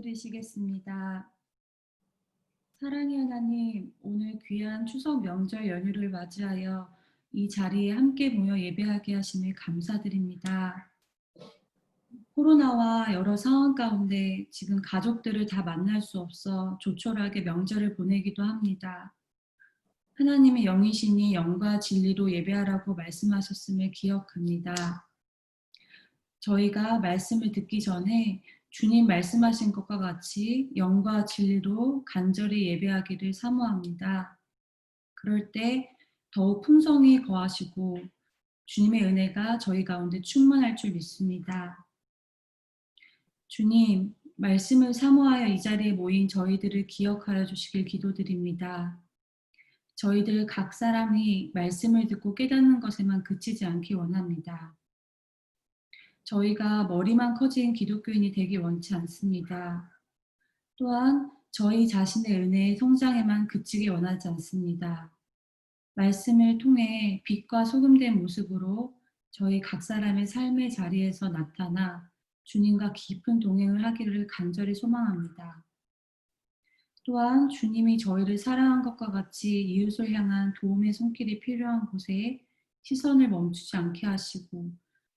드리시겠습니다. 사랑의 하나님, 오늘 귀한 추석 명절 연휴를 맞이하여 이 자리에 함께 모여 예배하게 하심을 감사드립니다. 코로나와 여러 상황 가운데 지금 가족들을 다 만날 수 없어 조촐하게 명절을 보내기도 합니다. 하나님의 영이시니 영과 진리로 예배하라고 말씀하셨음을 기억합니다. 저희가 말씀을 듣기 전에 주님 말씀하신 것과 같이 영과 진리로 간절히 예배하기를 사모합니다. 그럴 때 더욱 풍성히 거하시고 주님의 은혜가 저희 가운데 충만할 줄 믿습니다. 주님, 말씀을 사모하여 이 자리에 모인 저희들을 기억하여 주시길 기도드립니다. 저희들 각 사람이 말씀을 듣고 깨닫는 것에만 그치지 않기 원합니다. 저희가 머리만 커진 기독교인이 되기 원치 않습니다. 또한 저희 자신의 은혜의 성장에만 그치기 원하지 않습니다. 말씀을 통해 빛과 소금된 모습으로 저희 각 사람의 삶의 자리에서 나타나 주님과 깊은 동행을 하기를 간절히 소망합니다. 또한 주님이 저희를 사랑한 것과 같이 이웃을 향한 도움의 손길이 필요한 곳에 시선을 멈추지 않게 하시고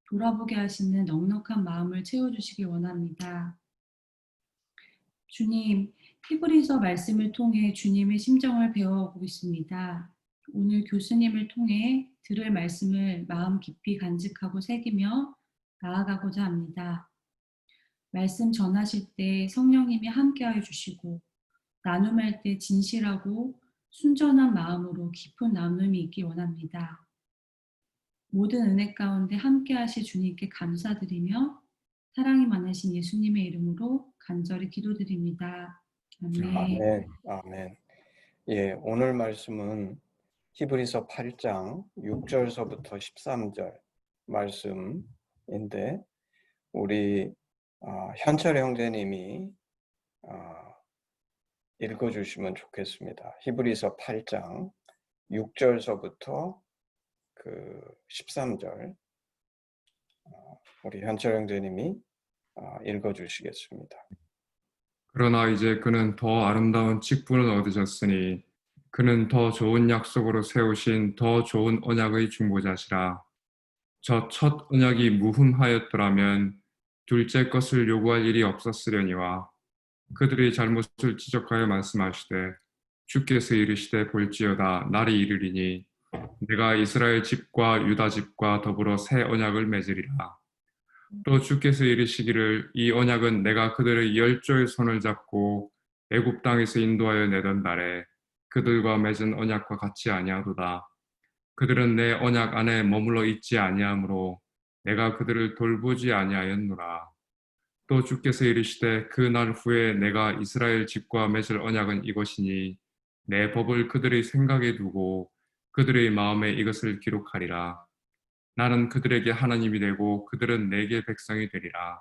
돌아보게 하시는 넉넉한 마음을 채워주시기 원합니다. 주님, 히브리서 말씀을 통해 주님의 심정을 배워오고 있습니다. 오늘 교수님을 통해 들을 말씀을 마음 깊이 간직하고 새기며 나아가고자 합니다. 말씀 전하실 때 성령님이 함께하여 주시고 나눔할 때 진실하고 순전한 마음으로 깊은 나눔이 있기 원합니다. 모든 은혜 가운데 함께하실 주님께 감사드리며 사랑이 많으신 예수님의 이름으로 간절히 기도드립니다. 아멘. 아멘, 아멘. 예, 오늘 말씀은 히브리서 8장 6절서부터 13절 말씀인데 우리 현철 형제님이 읽어주시면 좋겠습니다. 히브리서 8장 6절서부터 13절 우리 현철 형제님이 읽어주시겠습니다. 그러나 이제 그는 더 아름다운 직분을 얻으셨으니 그는 더 좋은 약속으로 세우신 더 좋은 언약의 중보자시라. 저 첫 언약이 무흠하였더라면 둘째 것을 요구할 일이 없었으려니와 그들의 잘못을 지적하여 말씀하시되 주께서 이르시되 볼지어다 날이 이르리니 내가 이스라엘 집과 유다 집과 더불어 새 언약을 맺으리라. 또 주께서 이르시기를 이 언약은 내가 그들의 열조의 손을 잡고 애굽 땅에서 인도하여 내던 달에 그들과 맺은 언약과 같이 아니하도다. 그들은 내 언약 안에 머물러 있지 아니하므로 내가 그들을 돌보지 아니하였노라. 또 주께서 이르시되 그 날 후에 내가 이스라엘 집과 맺을 언약은 이것이니 내 법을 그들의 생각에 두고 그들의 마음에 이것을 기록하리라. 나는 그들에게 하나님이 되고 그들은 내게 백성이 되리라.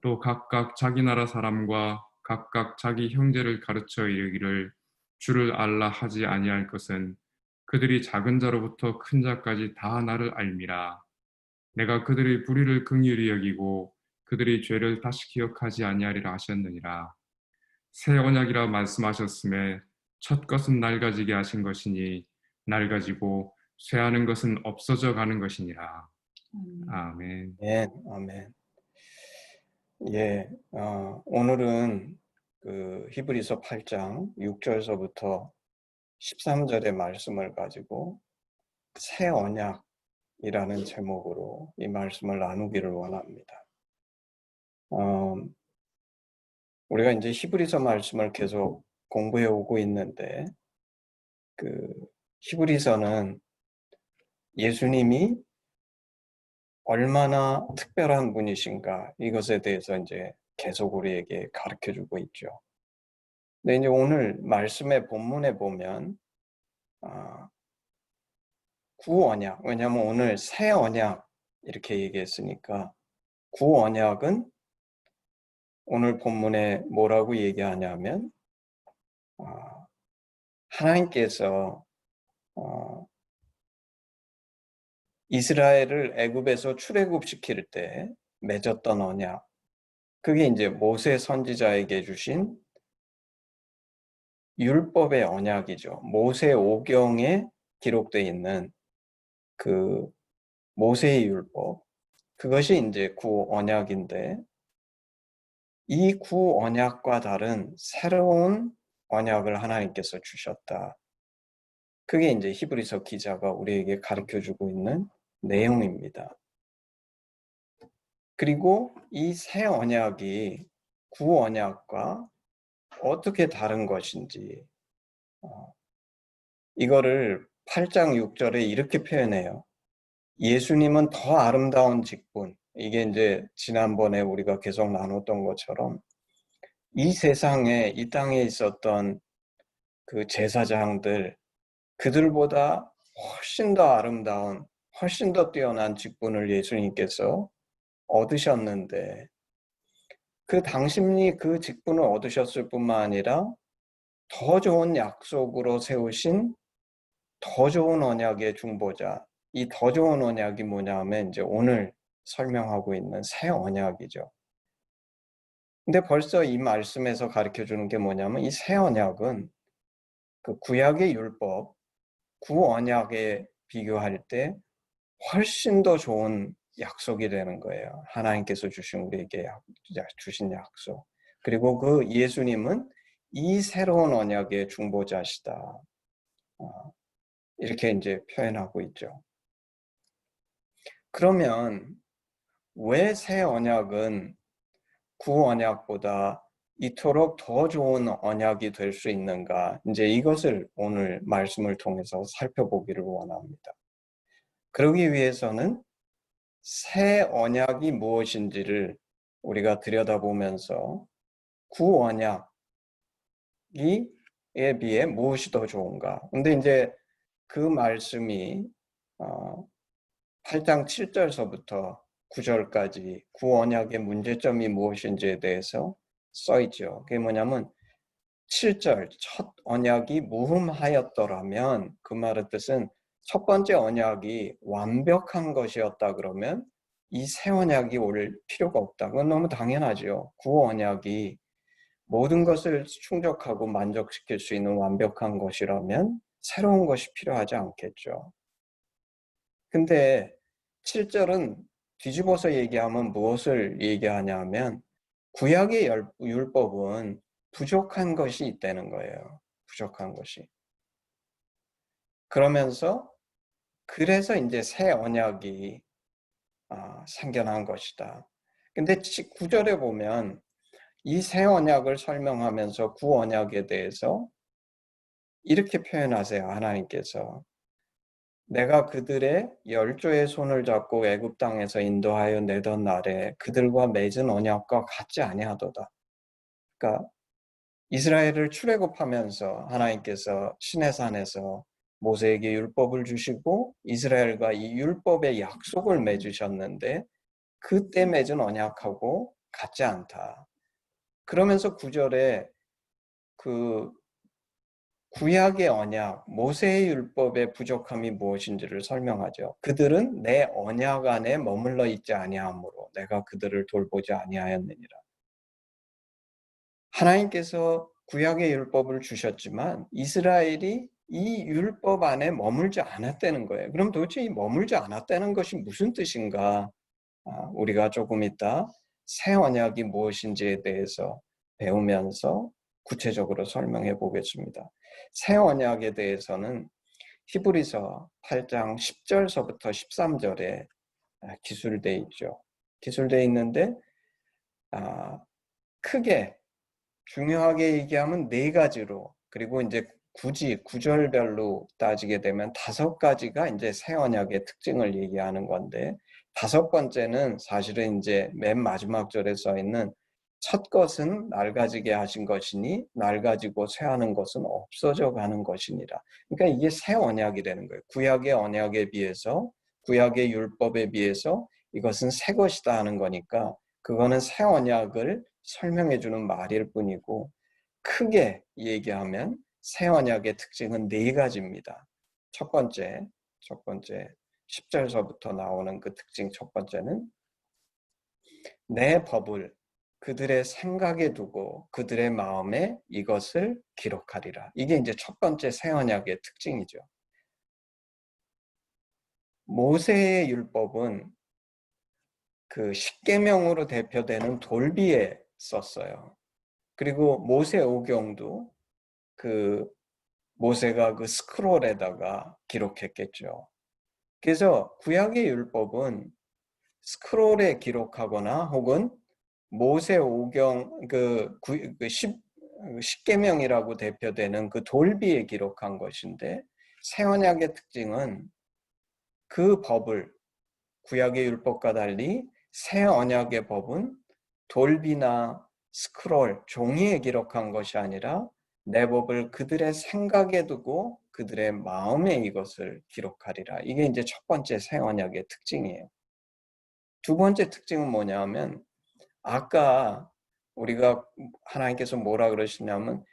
또 각각 자기 나라 사람과 각각 자기 형제를 가르쳐 이르기를 주를 알라 하지 아니할 것은 그들이 작은 자로부터 큰 자까지 다 나를 알미라. 내가 그들의 불의를 긍휼히 여기고 그들의 죄를 다시 기억하지 아니하리라 하셨느니라. 새 언약이라 말씀하셨음에 첫 것은 낡아지게 하신 것이니 낡아지고 쇠하는 것은 없어져 가는 것이니라. 아멘. 아멘, 아멘. 예, 오늘은 히브리서 8장 6절서부터 13절의 말씀을 가지고 새 언약이라는 제목으로 이 말씀을 나누기를 원합니다. 우리가 이제 히브리서 말씀을 계속 공부해 오고 있는데 히브리서는 예수님이 얼마나 특별한 분이신가 이것에 대해서 이제 계속 우리에게 가르쳐 주고 있죠. 근데 이제 오늘 말씀의 본문에 보면 구언약, 왜냐하면 오늘 새 언약 이렇게 얘기했으니까 구언약은 오늘 본문에 뭐라고 얘기하냐면 하나님께서 이스라엘을 애굽에서 출애굽시킬 때 맺었던 언약, 그게 이제 모세 선지자에게 주신 율법의 언약이죠. 모세 오경에 기록되어 있는 그 모세의 율법, 그것이 이제 구언약인데, 이 구언약과 다른 새로운 언약을 하나님께서 주셨다. 그게 이제 히브리서 기자가 우리에게 가르쳐주고 있는 내용입니다. 그리고 이 새 언약이 구언약과 어떻게 다른 것인지, 이거를 8장 6절에 이렇게 표현해요. 예수님은 더 아름다운 직분, 이게 이제 지난번에 우리가 계속 나눴던 것처럼 이 세상에, 이 땅에 있었던 그 제사장들, 그들보다 훨씬 더 아름다운, 훨씬 더 뛰어난 직분을 예수님께서 얻으셨는데, 그 당신이 그 직분을 얻으셨을 뿐만 아니라 더 좋은 약속으로 세우신 더 좋은 언약의 중보자, 이 더 좋은 언약이 뭐냐 하면 이제 오늘 설명하고 있는 새 언약이죠. 근데 벌써 이 말씀에서 가르쳐 주는 게 뭐냐면 이 새 언약은 그 구약의 율법, 구언약에 비교할 때 훨씬 더 좋은 약속이 되는 거예요. 하나님께서 주신 우리에게 주신 약속. 그리고 그 예수님은 이 새로운 언약의 중보자시다. 이렇게 이제 표현하고 있죠. 그러면 왜 새 언약은 구언약보다 이토록 더 좋은 언약이 될 수 있는가? 이제 이것을 오늘 말씀을 통해서 살펴보기를 원합니다. 그러기 위해서는 새 언약이 무엇인지를 우리가 들여다보면서 구언약에 비해 무엇이 더 좋은가? 근데 이제 그 말씀이 8장 7절서부터 9절까지 구언약의 문제점이 무엇인지에 대해서 써있죠. 그게 뭐냐면 7절 첫 언약이 무흠하였더라면, 그 말의 뜻은 첫 번째 언약이 완벽한 것이었다 그러면 이 새 언약이 올 필요가 없다. 그건 너무 당연하죠. 구언약이 모든 것을 충족하고 만족시킬 수 있는 완벽한 것이라면 새로운 것이 필요하지 않겠죠. 근데 7절은 뒤집어서 얘기하면 무엇을 얘기하냐 하면 구약의 율법은 부족한 것이 있다는 거예요. 부족한 것이. 그러면서 그래서 이제 새 언약이 생겨난 것이다. 근데 9절에 보면 이 새 언약을 설명하면서 구언약에 대해서 이렇게 표현하세요. 하나님께서 내가 그들의 열조의 손을 잡고 애굽 땅에서 인도하여 내던 날에 그들과 맺은 언약과 같지 아니하도다. 그러니까 이스라엘을 출애굽하면서 하나님께서 시내산에서 모세에게 율법을 주시고 이스라엘과 이 율법의 약속을 맺으셨는데 그때 맺은 언약하고 같지 않다. 그러면서 9절에 그 구약의 언약, 모세의 율법의 부족함이 무엇인지를 설명하죠. 그들은 내 언약 안에 머물러 있지 아니하므로 내가 그들을 돌보지 아니하였느니라. 하나님께서 구약의 율법을 주셨지만 이스라엘이 이 율법 안에 머물지 않았다는 거예요. 그럼 도대체 이 머물지 않았다는 것이 무슨 뜻인가? 우리가 조금 이따 새 언약이 무엇인지에 대해서 배우면서 구체적으로 설명해 보겠습니다. 새 언약에 대해서는 히브리서 8장 10절서부터 13절에 기술되어 있죠. 기술되어 있는데 크게 중요하게 얘기하면 4가지로, 그리고 이제 굳이 구절별로 따지게 되면 5가지가 이제 새 언약의 특징을 얘기하는 건데, 5번째는 사실은 이제 맨 마지막 절에 써 있는 첫 것은 낡아지게 하신 것이니 낡아지고 쇠하는 것은 없어져 가는 것이니라. 그러니까 이게 새 언약이 되는 거예요. 구약의 언약에 비해서, 구약의 율법에 비해서 이것은 새 것이다 하는 거니까 그거는 새 언약을 설명해 주는 말일 뿐이고, 크게 얘기하면 새 언약의 특징은 4가지입니다. 첫 번째 10절서부터 나오는 그 특징 첫 번째는 내 법을 그들의 생각에 두고 그들의 마음에 이것을 기록하리라. 이게 이제 첫 번째 새 언약의 특징이죠. 모세의 율법은 그 십계명으로 대표되는 돌비에 썼어요. 그리고 모세 오경도 그 모세가 그 스크롤에다가 기록했겠죠. 그래서 구약의 율법은 스크롤에 기록하거나 혹은 모세 오경 십계명이라고 대표되는 그 돌비에 기록한 것인데, 새 언약의 특징은 그 법을 구약의 율법과 달리 새 언약의 법은 돌비나 스크롤, 종이에 기록한 것이 아니라 내 법을 그들의 생각에 두고 그들의 마음에 이것을 기록하리라. 이게 이제 첫 번째 새 언약의 특징이에요. 두 번째 특징은 뭐냐면, 아까 우리가 하나님께서 뭐라 그러시냐면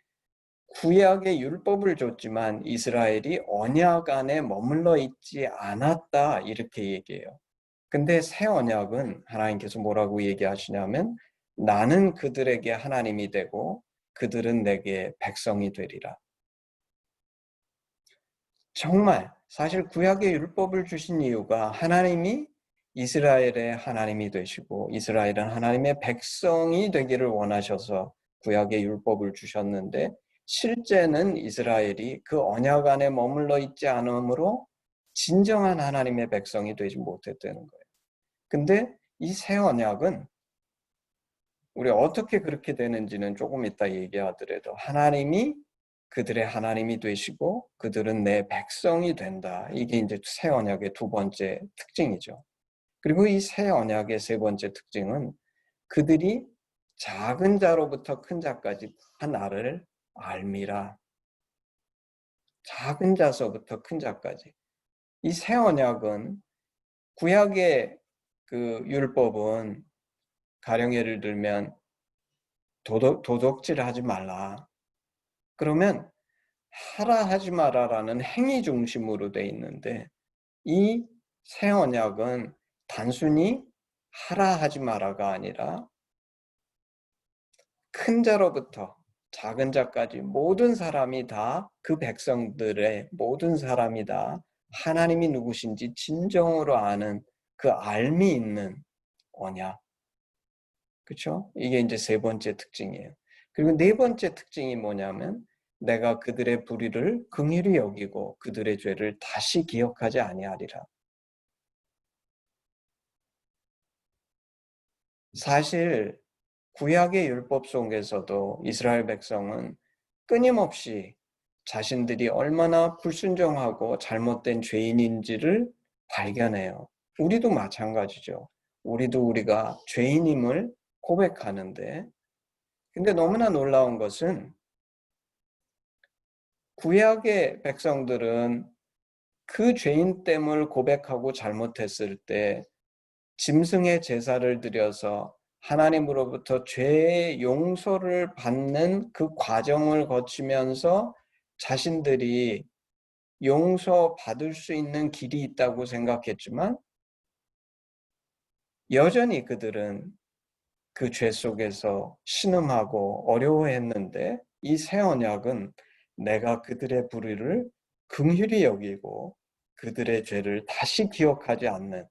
구약의 율법을 줬지만 이스라엘이 언약 안에 머물러 있지 않았다, 이렇게 얘기해요. 근데 새 언약은 하나님께서 뭐라고 얘기하시냐면 나는 그들에게 하나님이 되고 그들은 내게 백성이 되리라. 정말 사실 구약의 율법을 주신 이유가 하나님이 이스라엘의 하나님이 되시고 이스라엘은 하나님의 백성이 되기를 원하셔서 구약의 율법을 주셨는데, 실제는 이스라엘이 그 언약 안에 머물러 있지 않으므로 진정한 하나님의 백성이 되지 못했다는 거예요. 근데 이 새 언약은 우리 어떻게 그렇게 되는지는 조금 이따 얘기하더라도 하나님이 그들의 하나님이 되시고 그들은 내 백성이 된다. 이게 이제 새 언약의 두 번째 특징이죠. 그리고 이 새 언약의 세 번째 특징은 그들이 작은 자로부터 큰 자까지 다 나를 알미라. 작은 자서부터 큰 자까지. 이 새 언약은 구약의 그 율법은 가령 예를 들면 도둑질 하지 말라. 그러면 하라 하지 마라라는 행위 중심으로 돼 있는데, 이 새 언약은 단순히 하라 하지 마라가 아니라 큰 자로부터 작은 자까지 모든 사람이 다, 그 백성들의 모든 사람이 다 하나님이 누구신지 진정으로 아는 그 알미 있는 언약. 그렇죠? 이게 이제 세 번째 특징이에요. 그리고 네 번째 특징이 뭐냐면 내가 그들의 불의를 긍휼히 여기고 그들의 죄를 다시 기억하지 아니하리라. 사실 구약의 율법 속에서도 이스라엘 백성은 끊임없이 자신들이 얼마나 불순종하고 잘못된 죄인인지를 발견해요. 우리도 마찬가지죠. 우리도 우리가 죄인임을 고백하는데, 근데 너무나 놀라운 것은 구약의 백성들은 그 죄인됨을 고백하고 잘못했을 때 짐승의 제사를 드려서 하나님으로부터 죄의 용서를 받는 그 과정을 거치면서 자신들이 용서받을 수 있는 길이 있다고 생각했지만, 여전히 그들은 그 죄 속에서 신음하고 어려워했는데, 이 새 언약은 내가 그들의 불의를 긍휼히 여기고 그들의 죄를 다시 기억하지 않는.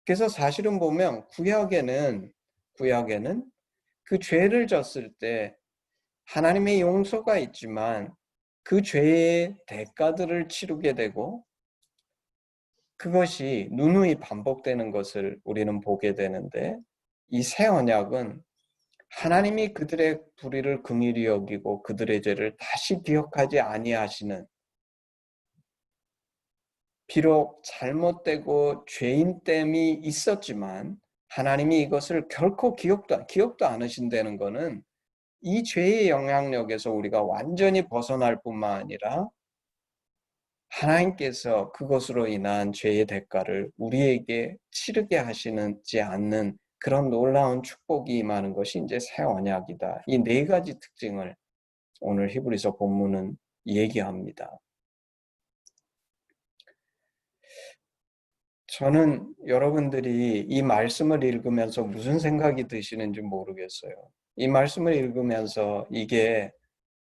그래서 사실은 보면 구약에는 그 죄를 졌을 때 하나님의 용서가 있지만 그 죄의 대가들을 치르게 되고 그것이 누누이 반복되는 것을 우리는 보게 되는데, 이 새 언약은 하나님이 그들의 불의를 긍휼히 여기고 그들의 죄를 다시 기억하지 아니하시는, 비록 잘못되고 죄인됨이 있었지만 하나님이 이것을 결코 기억도 않으신다는 것은 이 죄의 영향력에서 우리가 완전히 벗어날 뿐만 아니라 하나님께서 그것으로 인한 죄의 대가를 우리에게 치르게 하시지 않는 그런 놀라운 축복이 임하는 것이 이제 새 언약이다. 이 네 가지 특징을 오늘 히브리서 본문은 얘기합니다. 저는 여러분들이 이 말씀을 읽으면서 무슨 생각이 드시는지 모르겠어요. 이 말씀을 읽으면서 이게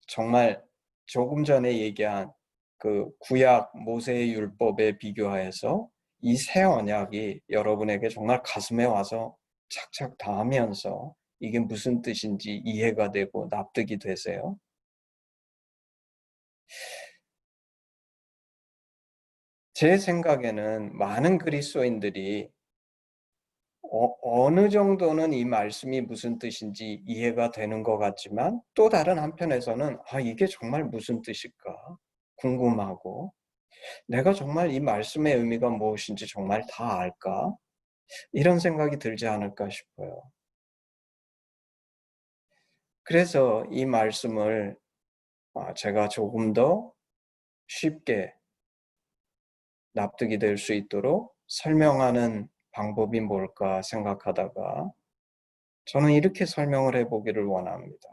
정말 조금 전에 얘기한 그 구약 모세의 율법에 비교하여서 이 새 언약이 여러분에게 정말 가슴에 와서 착착 닿으면서 이게 무슨 뜻인지 이해가 되고 납득이 되세요? 제 생각에는 많은 그리스도인들이 어느 정도는 이 말씀이 무슨 뜻인지 이해가 되는 것 같지만 또 다른 한편에서는 이게 정말 무슨 뜻일까 궁금하고 내가 정말 이 말씀의 의미가 무엇인지 정말 다 알까? 이런 생각이 들지 않을까 싶어요. 그래서 이 말씀을 제가 조금 더 쉽게 납득이 될 수 있도록 설명하는 방법이 뭘까 생각하다가 저는 이렇게 설명을 해보기를 원합니다.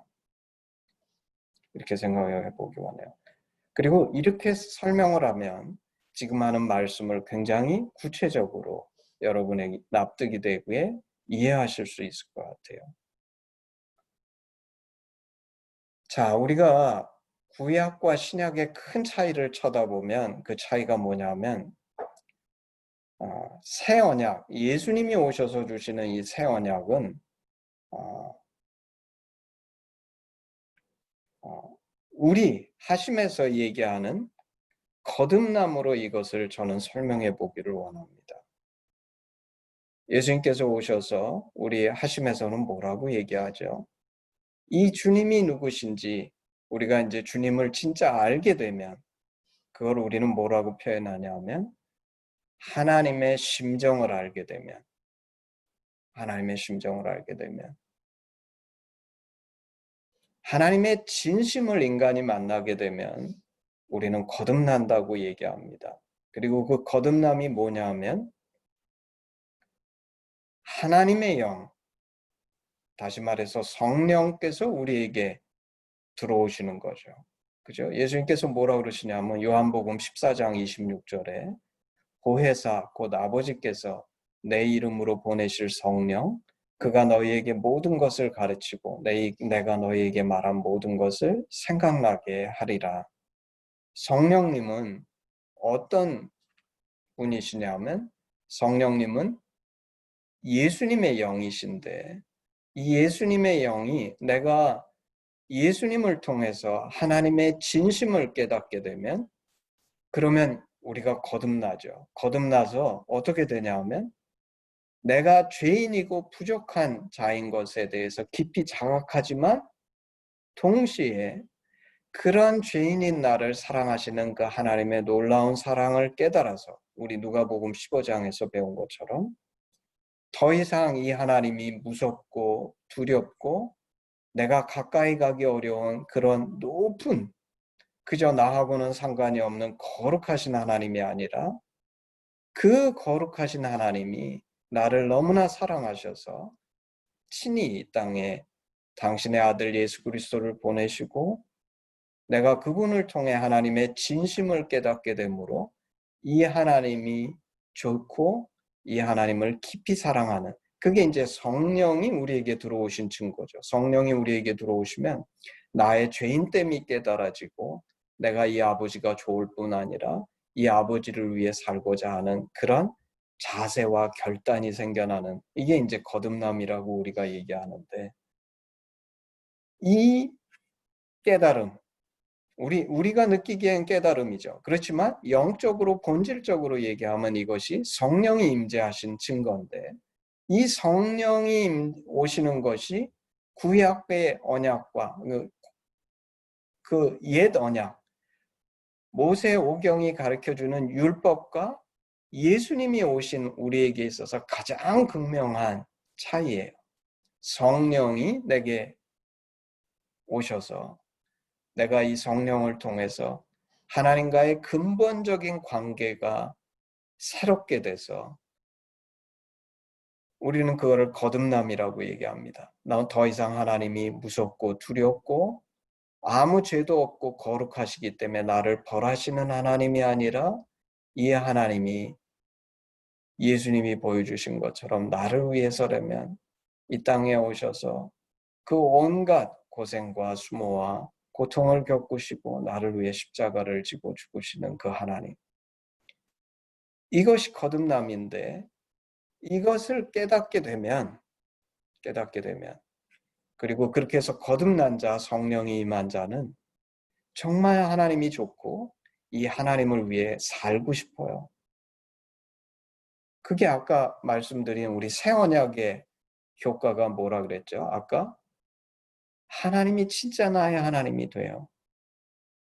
이렇게 생각해 보기 원해요. 그리고 이렇게 설명을 하면 지금 하는 말씀을 굉장히 구체적으로 여러분에게 납득이 되고 이해하실 수 있을 것 같아요. 자, 우리가 구약과 신약의 큰 차이를 쳐다보면 그 차이가 뭐냐면 새 언약, 예수님이 오셔서 주시는 이 새 언약은 우리 하심에서 얘기하는 거듭남으로 이것을 저는 설명해 보기를 원합니다. 예수님께서 오셔서 우리 하심에서는 뭐라고 얘기하죠? 이 주님이 누구신지 우리가 이제 주님을 진짜 알게 되면 그걸 우리는 뭐라고 표현하냐면 하나님의 심정을 알게 되면 하나님의 심정을 알게 되면 하나님의 진심을 인간이 만나게 되면 우리는 거듭난다고 얘기합니다. 그리고 그 거듭남이 뭐냐 하면 하나님의 영, 다시 말해서 성령께서 우리에게 들어오시는 거죠. 그죠? 예수님께서 뭐라고 그러시냐면 요한복음 14장 26절에 보혜사 곧 아버지께서 내 이름으로 보내실 성령 그가 너희에게 모든 것을 가르치고 내가 너희에게 말한 모든 것을 생각나게 하리라. 성령님은 어떤 분이시냐면 성령님은 예수님의 영이신데 이 예수님의 영이 내가 예수님을 통해서 하나님의 진심을 깨닫게 되면 그러면 우리가 거듭나죠. 거듭나서 어떻게 되냐면 내가 죄인이고 부족한 자인 것에 대해서 깊이 자각하지만 동시에 그런 죄인인 나를 사랑하시는 그 하나님의 놀라운 사랑을 깨달아서 우리 누가복음 15장에서 배운 것처럼 더 이상 이 하나님이 무섭고 두렵고 내가 가까이 가기 어려운 그런 높은 그저 나하고는 상관이 없는 거룩하신 하나님이 아니라 그 거룩하신 하나님이 나를 너무나 사랑하셔서 친히 이 땅에 당신의 아들 예수 그리스도를 보내시고 내가 그분을 통해 하나님의 진심을 깨닫게 되므로 이 하나님이 좋고 이 하나님을 깊이 사랑하는 그게 이제 성령이 우리에게 들어오신 증거죠. 성령이 우리에게 들어오시면 나의 죄인됨이 깨달아지고 내가 이 아버지가 좋을 뿐 아니라 이 아버지를 위해 살고자 하는 그런 자세와 결단이 생겨나는 이게 이제 거듭남이라고 우리가 얘기하는데 이 깨달음 우리가 느끼기엔 깨달음이죠. 그렇지만 영적으로 본질적으로 얘기하면 이것이 성령이 임재하신 증거인데 이 성령이 오시는 것이 구약의 언약과 그 옛 언약, 모세 오경이 가르쳐주는 율법과 예수님이 오신 우리에게 있어서 가장 극명한 차이예요. 성령이 내게 오셔서 내가 이 성령을 통해서 하나님과의 근본적인 관계가 새롭게 돼서 우리는 그거를 거듭남이라고 얘기합니다. 난 더 이상 하나님이 무섭고 두렵고 아무 죄도 없고 거룩하시기 때문에 나를 벌하시는 하나님이 아니라 이 하나님이 예수님이 보여주신 것처럼 나를 위해서라면 이 땅에 오셔서 그 온갖 고생과 수모와 고통을 겪으시고 나를 위해 십자가를 지고 죽으시는 그 하나님. 이것이 거듭남인데 이것을 깨닫게 되면 그리고 그렇게 해서 거듭난 자, 성령이 임한 자는 정말 하나님이 좋고 이 하나님을 위해 살고 싶어요. 그게 아까 말씀드린 우리 새 언약의 효과가 뭐라 그랬죠? 아까 하나님이 진짜 나의 하나님이 돼요.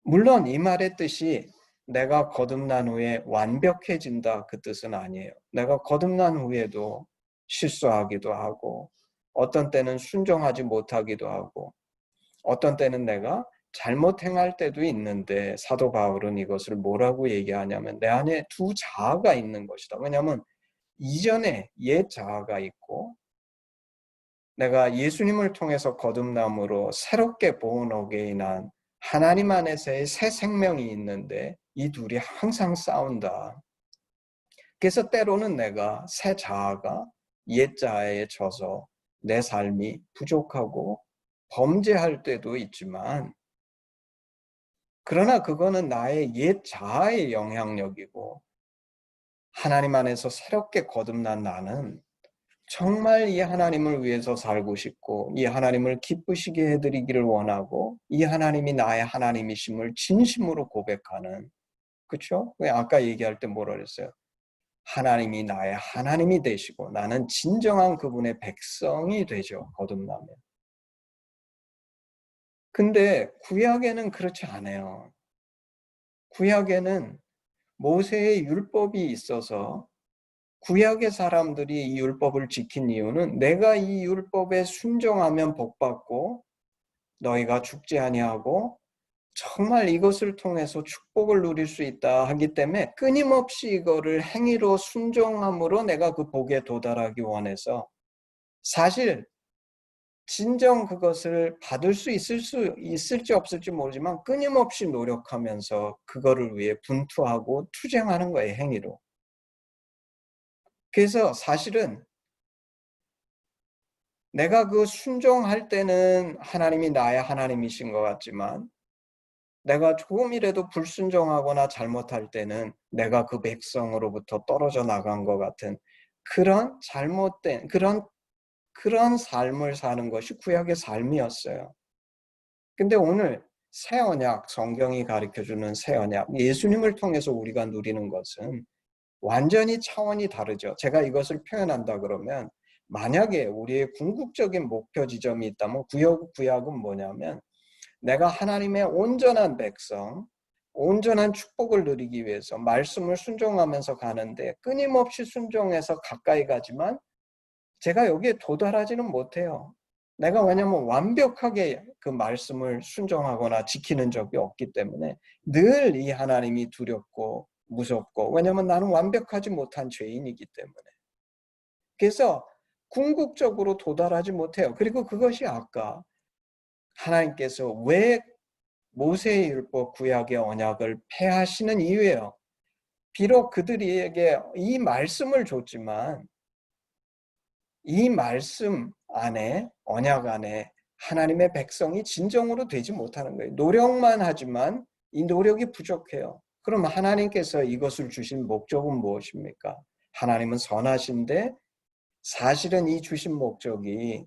물론 이 말의 뜻이 내가 거듭난 후에 완벽해진다 그 뜻은 아니에요. 내가 거듭난 후에도 실수하기도 하고 어떤 때는 순종하지 못하기도 하고 어떤 때는 내가 잘못 행할 때도 있는데 사도 바울은 이것을 뭐라고 얘기하냐면 내 안에 두 자아가 있는 것이다. 왜냐하면 이전에 옛 자아가 있고 내가 예수님을 통해서 거듭남으로 새롭게 born again한 하나님 안에서의 새 생명이 있는데 이 둘이 항상 싸운다. 그래서 때로는 내가 새 자아가 옛 자아에 져서 내 삶이 부족하고 범죄할 때도 있지만 그러나 그거는 나의 옛 자아의 영향력이고 하나님 안에서 새롭게 거듭난 나는 정말 이 하나님을 위해서 살고 싶고 이 하나님을 기쁘시게 해드리기를 원하고 이 하나님이 나의 하나님이심을 진심으로 고백하는 그렇죠? 아까 얘기할 때 뭐라 그랬어요? 하나님이 나의 하나님이 되시고 나는 진정한 그분의 백성이 되죠. 거듭나면. 근데 구약에는 그렇지 않아요. 구약에는 모세의 율법이 있어서 구약의 사람들이 이 율법을 지킨 이유는 내가 이 율법에 순종하면 복받고 너희가 죽지 아니하고 정말 이것을 통해서 축복을 누릴 수 있다 하기 때문에 끊임없이 이거를 행위로 순종함으로 내가 그 복에 도달하기 원해서 사실 진정 그것을 받을 수 있을지 없을지 모르지만 끊임없이 노력하면서 그거를 위해 분투하고 투쟁하는 거예요, 행위로. 그래서 사실은 내가 그 순종할 때는 하나님이 나의 하나님이신 것 같지만 내가 조금이라도 불순종하거나 잘못할 때는 내가 그 백성으로부터 떨어져 나간 것 같은 그런 잘못된 그런 삶을 사는 것이 구약의 삶이었어요. 근데 오늘 새 언약, 성경이 가르쳐주는 새 언약, 예수님을 통해서 우리가 누리는 것은 완전히 차원이 다르죠. 제가 이것을 표현한다 그러면 만약에 우리의 궁극적인 목표 지점이 있다면 구약은 뭐냐면 내가 하나님의 온전한 백성, 온전한 축복을 누리기 위해서 말씀을 순종하면서 가는데 끊임없이 순종해서 가까이 가지만 제가 여기에 도달하지는 못해요. 내가 왜냐하면 완벽하게 그 말씀을 순종하거나 지키는 적이 없기 때문에 늘 이 하나님이 두렵고 무섭고 왜냐하면 나는 완벽하지 못한 죄인이기 때문에 그래서 궁극적으로 도달하지 못해요. 그리고 그것이 아까 하나님께서 왜 모세의 율법 구약의 언약을 폐하시는 이유예요. 비록 그들에게 이 말씀을 줬지만 이 말씀 안에 언약 안에 하나님의 백성이 진정으로 되지 못하는 거예요. 노력만 하지만 이 노력이 부족해요. 그럼 하나님께서 이것을 주신 목적은 무엇입니까? 하나님은 선하신데 사실은 이 주신 목적이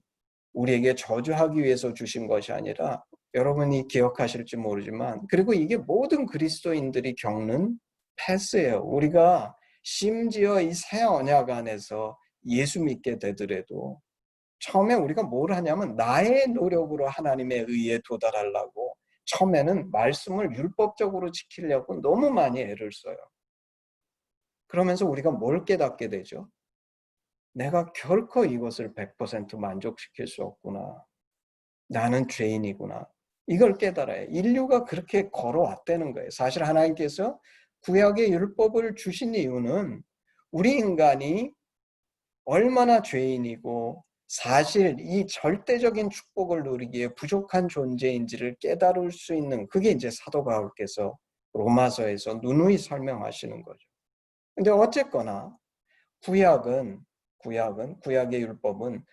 우리에게 저주하기 위해서 주신 것이 아니라 여러분이 기억하실지 모르지만 그리고 이게 모든 그리스도인들이 겪는 패스예요. 우리가 심지어 이 새 언약 안에서 예수 믿게 되더라도 처음에 우리가 뭘 하냐면 나의 노력으로 하나님의 의에 도달하려고 처음에는 말씀을 율법적으로 지키려고 너무 많이 애를 써요. 그러면서 우리가 뭘 깨닫게 되죠? 내가 결코 이것을 100% 만족시킬 수 없구나. 나는 죄인이구나. 이걸 깨달아요. 인류가 그렇게 걸어왔다는 거예요. 사실 하나님께서 구약의 율법을 주신 이유는 우리 인간이 얼마나 죄인이고 사실 이 절대적인 축복을 누리기에 부족한 존재인지를 깨달을 수 있는 그게 이제 사도 바울께서 로마서에서 누누이 설명하시는 거죠. 근데 어쨌거나 구약의 율법은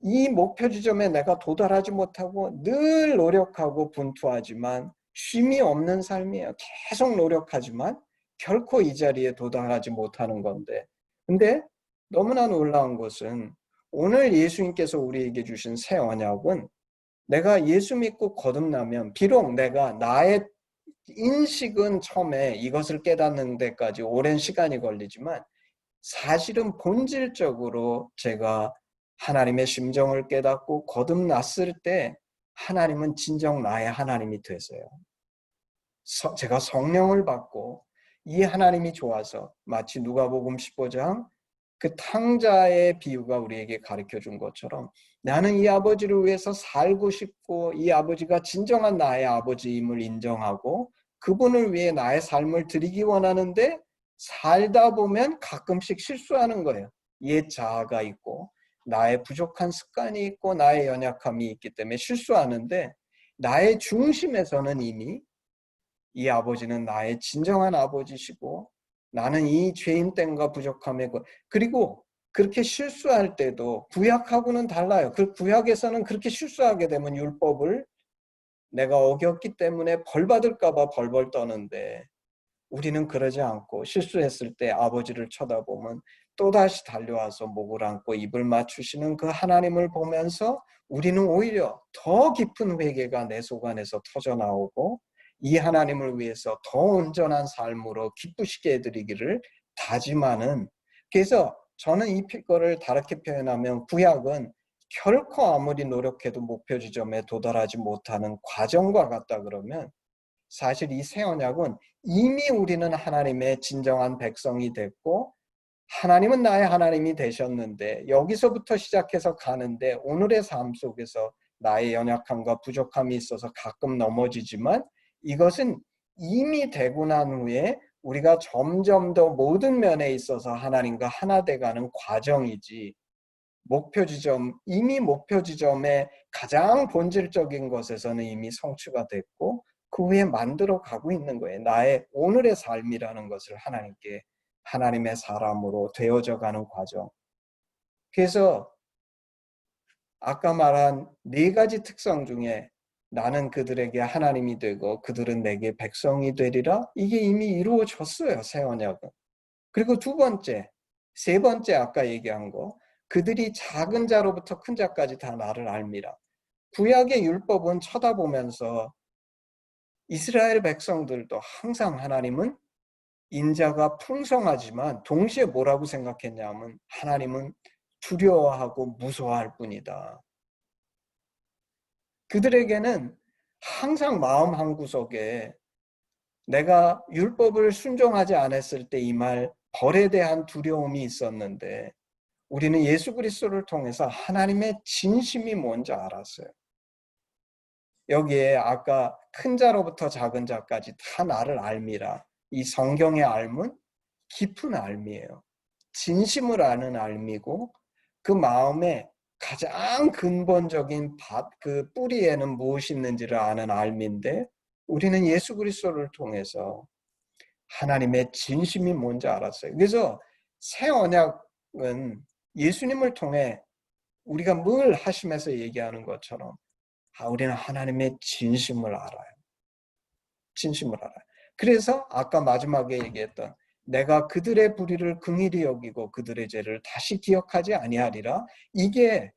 이 목표 지점에 내가 도달하지 못하고 늘 노력하고 분투하지만 쉼이 없는 삶이에요. 계속 노력하지만 결코 이 자리에 도달하지 못하는 건데, 근데 너무나 놀라운 것은 오늘 예수님께서 우리에게 주신 새 언약은 내가 예수 믿고 거듭나면 비록 내가 나의 인식은 처음에 이것을 깨닫는 데까지 오랜 시간이 걸리지만 사실은 본질적으로 제가 하나님의 심정을 깨닫고 거듭났을 때 하나님은 진정 나의 하나님이 되세요. 제가 성령을 받고 이 하나님이 좋아서 마치 누가복음 15장 그 탕자의 비유가 우리에게 가르쳐 준 것처럼 나는 이 아버지를 위해서 살고 싶고 이 아버지가 진정한 나의 아버지임을 인정하고 그분을 위해 나의 삶을 드리기 원하는데 살다 보면 가끔씩 실수하는 거예요. 옛 자아가 있고 나의 부족한 습관이 있고 나의 연약함이 있기 때문에 실수하는데 나의 중심에서는 이미 이 아버지는 나의 진정한 아버지시고 나는 이 죄인됨과 부족함에 그리고 그렇게 실수할 때도 구약하고는 달라요. 그 구약에서는 그렇게 실수하게 되면 율법을 내가 어겼기 때문에 벌 받을까 봐 벌벌 떠는데 우리는 그러지 않고 실수했을 때 아버지를 쳐다보면 또다시 달려와서 목을 안고 입을 맞추시는 그 하나님을 보면서 우리는 오히려 더 깊은 회개가 내 속 안에서 터져나오고 이 하나님을 위해서 더 온전한 삶으로 기쁘시게 해드리기를 다짐하는, 그래서 저는 이 거를 다르게 표현하면 구약은 결코 아무리 노력해도 목표 지점에 도달하지 못하는 과정과 같다 그러면 사실 이 새 언약은 이미 우리는 하나님의 진정한 백성이 됐고 하나님은 나의 하나님이 되셨는데 여기서부터 시작해서 가는데 오늘의 삶 속에서 나의 연약함과 부족함이 있어서 가끔 넘어지지만 이것은 이미 되고 난 후에 우리가 점점 더 모든 면에 있어서 하나님과 하나 돼가는 과정이지 이미 목표 지점의 가장 본질적인 것에서는 이미 성취가 됐고 그 후에 만들어 가고 있는 거예요. 나의 오늘의 삶이라는 것을 하나님의 사람으로 되어져 가는 과정. 그래서 아까 말한 4가지 특성 중에 나는 그들에게 하나님이 되고 그들은 내게 백성이 되리라. 이게 이미 이루어졌어요. 새 언약은. 그리고 세 번째 아까 얘기한 거. 그들이 작은 자로부터 큰 자까지 다 나를 알미라. 구약의 율법은 쳐다보면서 이스라엘 백성들도 항상 하나님은 인자가 풍성하지만 동시에 뭐라고 생각했냐면 하나님은 두려워하고 무서워할 뿐이다. 그들에게는 항상 마음 한구석에 내가 율법을 순종하지 않았을 때 이 말 벌에 대한 두려움이 있었는데 우리는 예수 그리스도를 통해서 하나님의 진심이 뭔지 알았어요. 여기에 아까 큰 자로부터 작은 자까지 다 나를 알미라. 이 성경의 알은 깊은 알미예요. 진심을 아는 알미고 그 마음에 가장 근본적인 그 뿌리에는 무엇이 있는지를 아는 알미인데 우리는 예수 그리스도를 통해서 하나님의 진심이 뭔지 알았어요. 그래서 새 언약은 예수님을 통해 우리가 뭘 하시면서 얘기하는 것처럼 우리는 하나님의 진심을 알아요. 진심을 알아요. 그래서 아까 마지막에 얘기했던 내가 그들의 불의를 긍휼히 여기고 그들의 죄를 다시 기억하지 아니하리라. 이게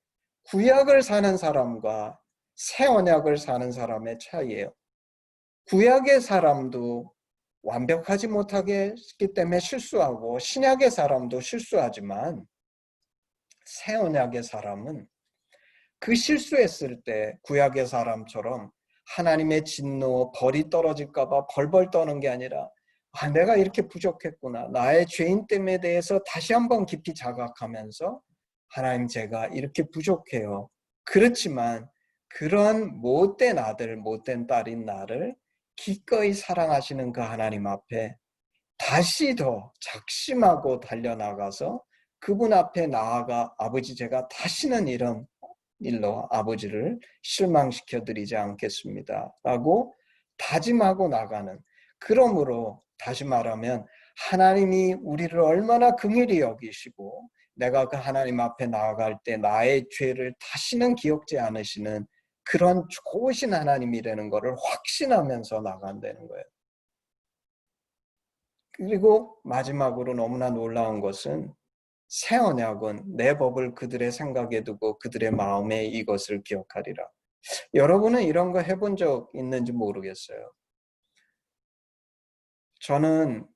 구약을 사는 사람과 새 언약을 사는 사람의 차이예요. 구약의 사람도 완벽하지 못하게 했기 때문에 실수하고 신약의 사람도 실수하지만 새 언약의 사람은 그 실수했을 때 구약의 사람처럼 하나님의 진노, 벌이 떨어질까 봐 벌벌 떠는 게 아니라 내가 이렇게 부족했구나. 나의 죄인됨에 대해서 다시 한번 깊이 자각하면서 하나님 제가 이렇게 부족해요. 그렇지만 그런 못된 아들, 못된 딸인 나를 기꺼이 사랑하시는 그 하나님 앞에 다시 더 작심하고 달려나가서 그분 앞에 나아가 아버지 제가 다시는 이런 일로 아버지를 실망시켜 드리지 않겠습니다. 라고 다짐하고 나가는, 그러므로 다시 말하면 하나님이 우리를 얼마나 긍휼히 여기시고 내가 그 하나님 앞에 나아갈 때 나의 죄를 다시는 기억지 않으시는 그런 좋으신 하나님이라는 것을 확신하면서 나간다는 거예요. 그리고 마지막으로 너무나 놀라운 것은 새 언약은 내 법을 그들의 생각에 두고 그들의 마음에 이것을 기억하리라. 여러분은 이런 거 해본 적 있는지 모르겠어요. 저는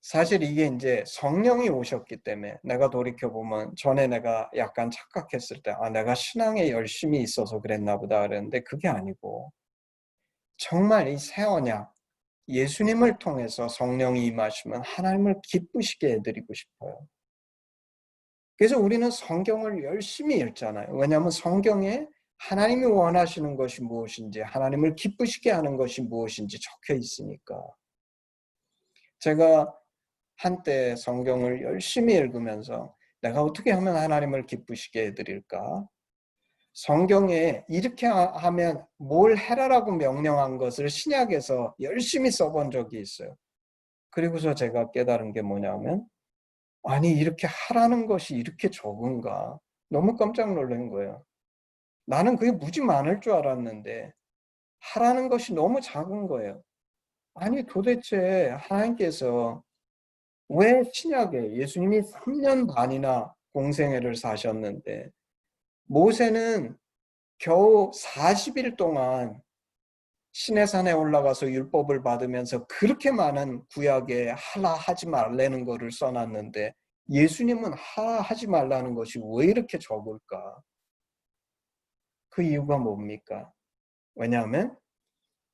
사실 이게 이제 성령이 오셨기 때문에 내가 돌이켜보면 전에 내가 약간 착각했을 때 내가 신앙에 열심히 있어서 그랬나 보다 그랬는데 그게 아니고 정말 이 새 언약 예수님을 통해서 성령이 임하시면 하나님을 기쁘시게 해드리고 싶어요. 그래서 우리는 성경을 열심히 읽잖아요. 왜냐하면 성경에 하나님이 원하시는 것이 무엇인지 하나님을 기쁘시게 하는 것이 무엇인지 적혀 있으니까. 제가 한때 성경을 열심히 읽으면서 내가 어떻게 하면 하나님을 기쁘시게 해드릴까? 성경에 이렇게 하면 뭘 해라라고 명령한 것을 신약에서 열심히 써본 적이 있어요. 그리고서 제가 깨달은 게 뭐냐면 아니 이렇게 하라는 것이 이렇게 적은가? 너무 깜짝 놀란 거예요. 나는 그게 무지 많을 줄 알았는데 하라는 것이 너무 작은 거예요. 아니 도대체 하나님께서 왜 신약에 예수님이 3년 반이나 공생애를 사셨는데 모세는 겨우 40일 동안 시내산에 올라가서 율법을 받으면서 그렇게 많은 구약에 하라 하지 말라는 거를 써놨는데 예수님은 하라 하지 말라는 것이 왜 이렇게 적을까? 그 이유가 뭡니까? 왜냐하면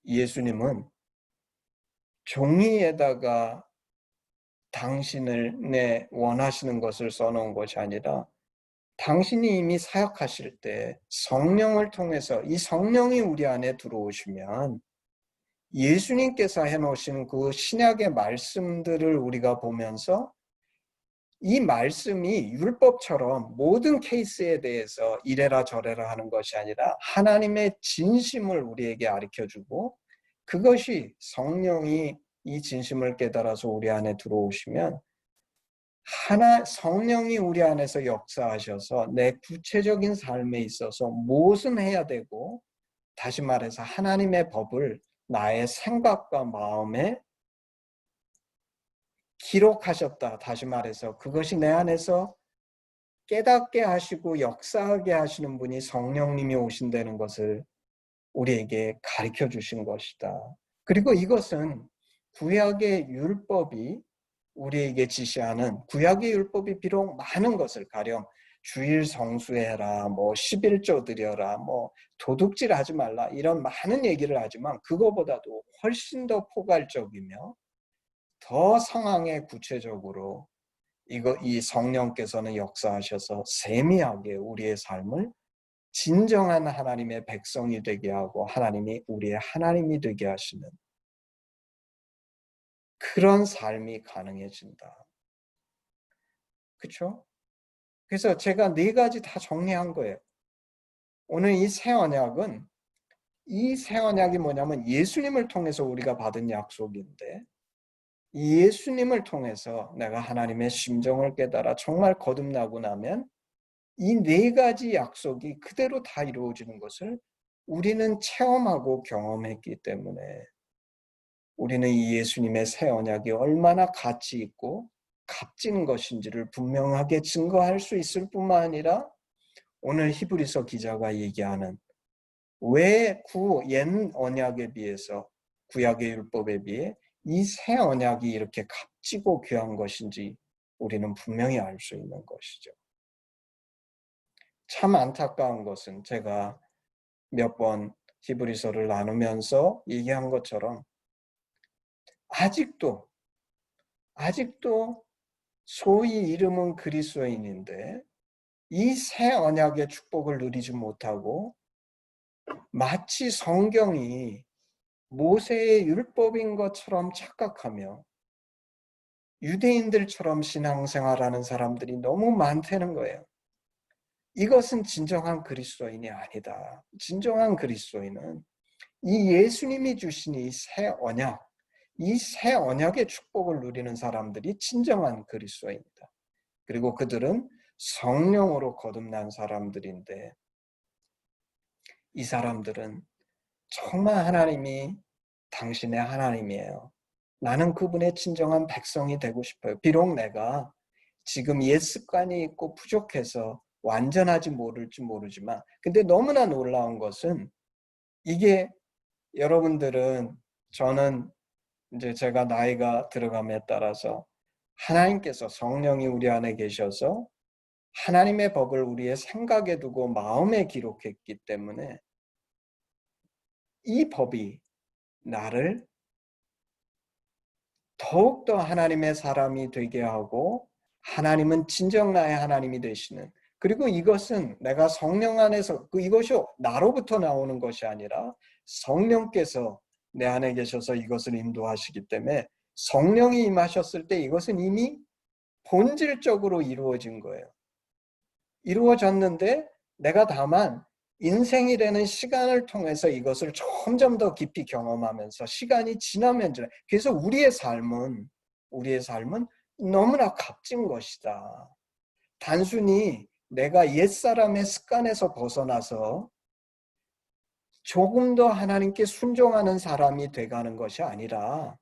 예수님은 종이에다가 당신을 원하시는 것을 써놓은 것이 아니라 당신이 이미 사역하실 때 성령을 통해서 이 성령이 우리 안에 들어오시면 예수님께서 해놓으신 그 신약의 말씀들을 우리가 보면서 이 말씀이 율법처럼 모든 케이스에 대해서 이래라 저래라 하는 것이 아니라 하나님의 진심을 우리에게 가르쳐주고 그것이 성령이 이 진심을 깨달아서 우리 안에 들어오시면 성령이 우리 안에서 역사하셔서 내 구체적인 삶에 있어서 무엇은 해야 되고 다시 말해서 하나님의 법을 나의 생각과 마음에 기록하셨다. 다시 말해서 그것이 내 안에서 깨닫게 하시고 역사하게 하시는 분이 성령님이 오신다는 것을 우리에게 가르쳐 주신 것이다. 그리고 이것은 구약의 율법이 우리에게 지시하는 구약의 율법이 비록 많은 것을 가령 주일 성수해라, 뭐 11조 드려라, 뭐 도둑질 하지 말라 이런 많은 얘기를 하지만 그거보다도 훨씬 더 포괄적이며 더 상황에 구체적으로 이 성령께서는 역사하셔서 세미하게 우리의 삶을 진정한 하나님의 백성이 되게 하고 하나님이 우리의 하나님이 되게 하시는 그런 삶이 가능해진다. 그렇죠? 그래서 제가 4가지 다 정리한 거예요. 오늘 이 새 언약은 이 새 언약이 뭐냐면 예수님을 통해서 우리가 받은 약속인데 이 예수님을 통해서 내가 하나님의 심정을 깨달아 정말 거듭나고 나면 이 4가지 약속이 그대로 다 이루어지는 것을 우리는 체험하고 경험했기 때문에 우리는 이 예수님의 새 언약이 얼마나 가치 있고 값진 것인지를 분명하게 증거할 수 있을 뿐만 아니라 오늘 히브리서 기자가 얘기하는 왜 옛 언약에 비해서 구약의 율법에 비해 이 새 언약이 이렇게 값지고 귀한 것인지 우리는 분명히 알 수 있는 것이죠. 참 안타까운 것은 제가 몇 번 히브리서를 나누면서 얘기한 것처럼 아직도 소위 이름은 그리스도인인데 이 새 언약의 축복을 누리지 못하고 마치 성경이 모세의 율법인 것처럼 착각하며 유대인들처럼 신앙생활하는 사람들이 너무 많다는 거예요. 이것은 진정한 그리스도인이 아니다. 진정한 그리스도인은 이 예수님이 주신 이 새 언약, 이 새 언약의 축복을 누리는 사람들이 진정한 그리스도입니다. 그리고 그들은 성령으로 거듭난 사람들인데 이 사람들은 정말 하나님이 당신의 하나님이에요. 나는 그분의 진정한 백성이 되고 싶어요. 비록 내가 지금 옛 습관이 있고 부족해서 완전하지 모를지 모르지만 근데 너무나 놀라운 것은 이게 여러분들은 저는 이제 제가 나이가 들어감에 따라서 하나님께서 성령이 우리 안에 계셔서 하나님의 법을 우리의 생각에 두고 마음에 기록했기 때문에 이 법이 나를 더욱더 하나님의 사람이 되게 하고 하나님은 진정 나의 하나님이 되시는 그리고 이것은 내가 성령 안에서 이것이 나로부터 나오는 것이 아니라 성령께서 내 안에 계셔서 이것을 인도하시기 때문에 성령이 임하셨을 때 이것은 이미 본질적으로 이루어진 거예요. 이루어졌는데 내가 다만 인생이라는 시간을 통해서 이것을 점점 더 깊이 경험하면서 시간이 지나면 그래서 우리의 삶은 너무나 값진 것이다. 단순히 내가 옛사람의 습관에서 벗어나서 조금 더 하나님께 순종하는 사람이 돼가는 것이 아니라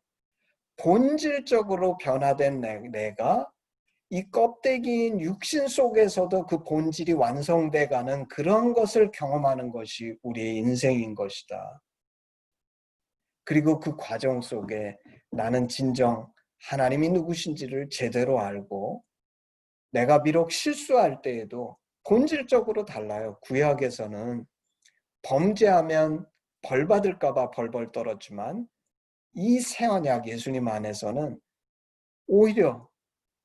본질적으로 변화된 내가 이 껍데기인 육신 속에서도 그 본질이 완성돼가는 그런 것을 경험하는 것이 우리의 인생인 것이다. 그리고 그 과정 속에 나는 진정 하나님이 누구신지를 제대로 알고 내가 비록 실수할 때에도 본질적으로 달라요. 구약에서는 범죄하면 벌 받을까 봐 벌벌 떨었지만 이 새 언약 예수님 안에서는 오히려